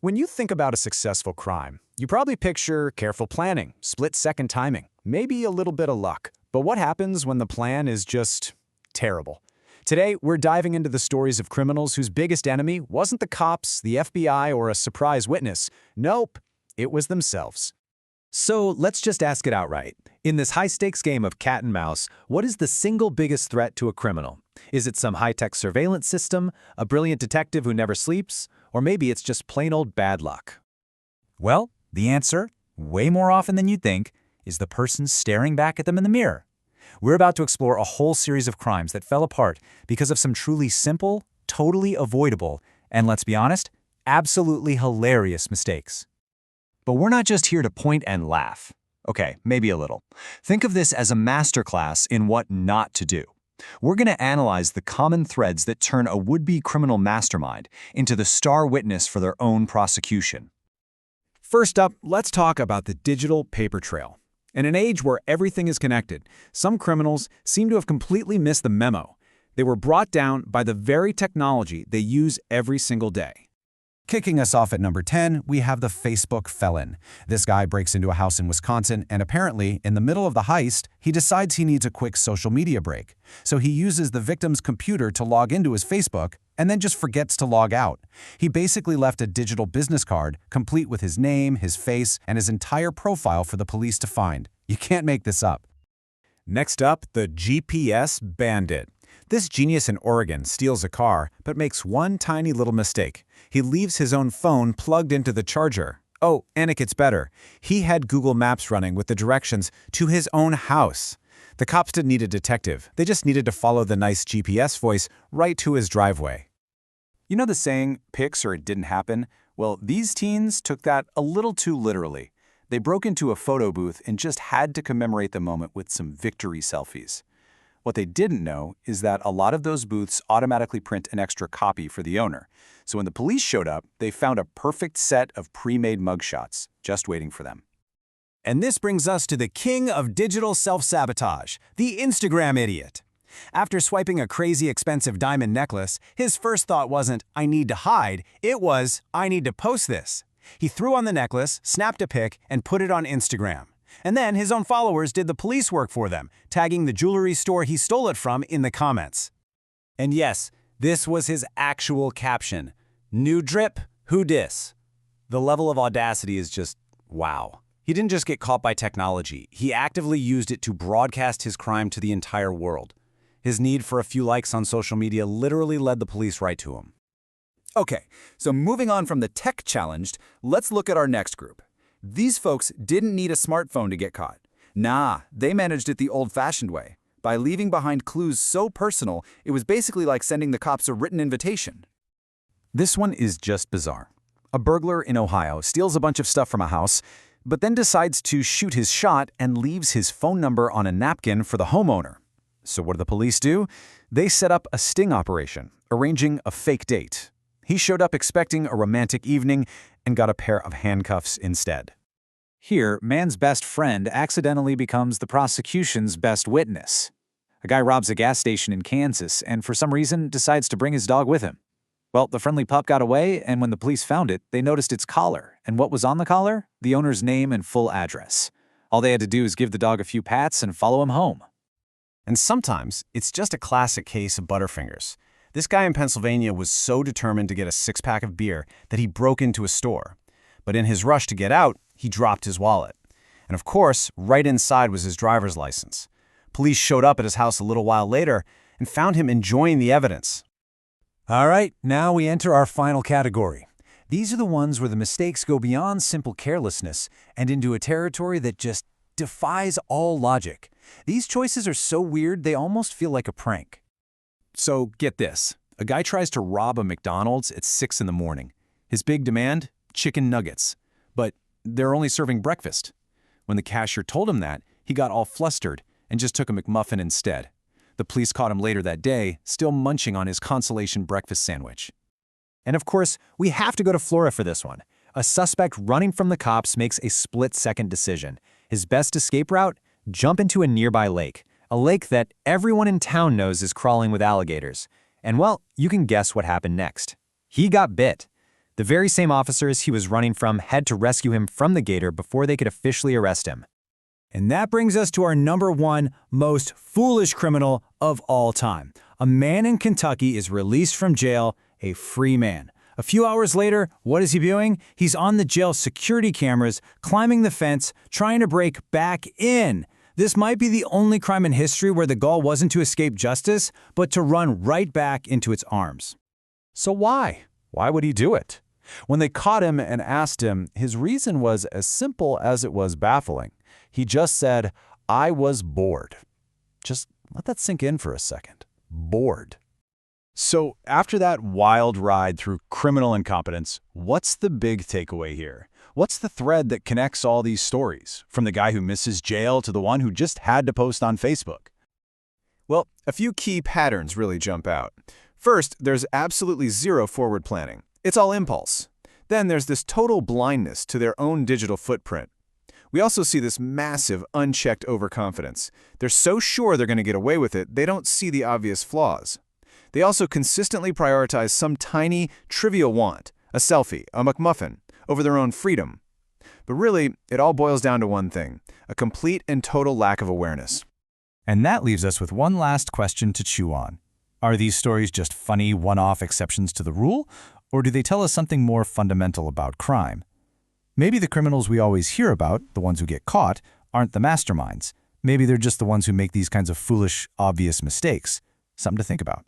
When you think about a successful crime, you probably picture careful planning, split-second timing, maybe a little bit of luck. But what happens when the plan is just terrible? Today, we're diving into the stories of criminals whose biggest enemy wasn't the cops, the FBI, or a surprise witness. Nope, it was themselves. So let's just ask it outright. In this high-stakes game of cat and mouse, what is the single biggest threat to a criminal? Is it some high-tech surveillance system, a brilliant detective who never sleeps, or maybe it's just plain old bad luck? Well, the answer, way more often than you'd think, is the person staring back at them in the mirror. We're about to explore a whole series of crimes that fell apart because of some truly simple, totally avoidable, and let's be honest, absolutely hilarious mistakes. But we're not just here to point and laugh. Okay, maybe a little. Think of this as a masterclass in what not to do. We're going to analyze the common threads that turn a would-be criminal mastermind into the star witness for their own prosecution. First up, let's talk about the digital paper trail. In an age where everything is connected, some criminals seem to have completely missed the memo. They were brought down by the very technology they use every single day. Kicking us off at number 10, we have the Facebook felon. This guy breaks into a house in Wisconsin, and apparently, in the middle of the heist, he decides he needs a quick social media break. So he uses the victim's computer to log into his Facebook, and then just forgets to log out. He basically left a digital business card, complete with his name, his face, and his entire profile for the police to find. You can't make this up. Next up, the GPS bandit. This genius in Oregon steals a car, but makes one tiny little mistake. He leaves his own phone plugged into the charger. Oh, and it gets better. He had Google Maps running with the directions to his own house. The cops didn't need a detective. They just needed to follow the nice GPS voice right to his driveway. You know the saying, pics or it didn't happen? Well, these teens took that a little too literally. They broke into a photo booth and just had to commemorate the moment with some victory selfies. What they didn't know is that a lot of those booths automatically print an extra copy for the owner. So when the police showed up, they found a perfect set of pre-made mugshots just waiting for them. And this brings us to the king of digital self-sabotage, the Instagram idiot. After swiping a crazy expensive diamond necklace, his first thought wasn't, "I need to hide," it was, "I need to post this." He threw on the necklace, snapped a pic, and put it on Instagram. And then his own followers did the police work for them, tagging the jewelry store he stole it from in the comments. And yes, this was his actual caption. "New drip, who dis?" The level of audacity is just wow. He didn't just get caught by technology, he actively used it to broadcast his crime to the entire world. His need for a few likes on social media literally led the police right to him. Okay, so moving on from the tech-challenged, let's look at our next group. These folks didn't need a smartphone to get caught. Nah, they managed it the old-fashioned way, by leaving behind clues so personal, it was basically like sending the cops a written invitation. This one is just bizarre. A burglar in Ohio steals a bunch of stuff from a house, but then decides to shoot his shot and leaves his phone number on a napkin for the homeowner. So what do the police do? They set up a sting operation, arranging a fake date. He showed up expecting a romantic evening and got a pair of handcuffs instead. Here, man's best friend accidentally becomes the prosecution's best witness. A guy robs a gas station in Kansas and for some reason decides to bring his dog with him. Well, the friendly pup got away, and when the police found it, they noticed its collar. And what was on the collar? The owner's name and full address. All they had to do is give the dog a few pats and follow him home. And sometimes, it's just a classic case of Butterfingers. This guy in Pennsylvania was so determined to get a six-pack of beer that he broke into a store. But in his rush to get out, he dropped his wallet. And of course, right inside was his driver's license. Police showed up at his house a little while later and found him enjoying the evidence. All right, now we enter our final category. These are the ones where the mistakes go beyond simple carelessness and into a territory that just defies all logic. These choices are so weird they almost feel like a prank. So get this, a guy tries to rob a McDonald's at 6 in the morning. His big demand? Chicken nuggets. But they're only serving breakfast. When the cashier told him that, he got all flustered and just took a McMuffin instead. The police caught him later that day, still munching on his consolation breakfast sandwich. And of course, we have to go to Florida for this one. A suspect running from the cops makes a split-second decision. His best escape route? Jump into a nearby lake. A lake that everyone in town knows is crawling with alligators. And well, you can guess what happened next. He got bit. The very same officers he was running from had to rescue him from the gator before they could officially arrest him. And that brings us to our number 1 most foolish criminal of all time. A man in Kentucky is released from jail, a free man. A few hours later, what is he doing? He's on the jail security cameras, climbing the fence, trying to break back in. This might be the only crime in history where the goal wasn't to escape justice, but to run right back into its arms. So why? Why would he do it? When they caught him and asked him, his reason was as simple as it was baffling. He just said, "I was bored." Just let that sink in for a second. Bored. So after that wild ride through criminal incompetence, what's the big takeaway here? What's the thread that connects all these stories, from the guy who misses jail to the one who just had to post on Facebook? Well, a few key patterns really jump out. First, there's absolutely zero forward planning. It's all impulse. Then there's this total blindness to their own digital footprint. We also see this massive, unchecked overconfidence. They're so sure they're going to get away with it, they don't see the obvious flaws. They also consistently prioritize some tiny, trivial want, a selfie, a McMuffin, over their own freedom. But really, it all boils down to one thing: a complete and total lack of awareness. And that leaves us with one last question to chew on. Are these stories just funny, one-off exceptions to the rule, or do they tell us something more fundamental about crime? Maybe the criminals we always hear about, the ones who get caught, aren't the masterminds. Maybe they're just the ones who make these kinds of foolish, obvious mistakes. Something to think about.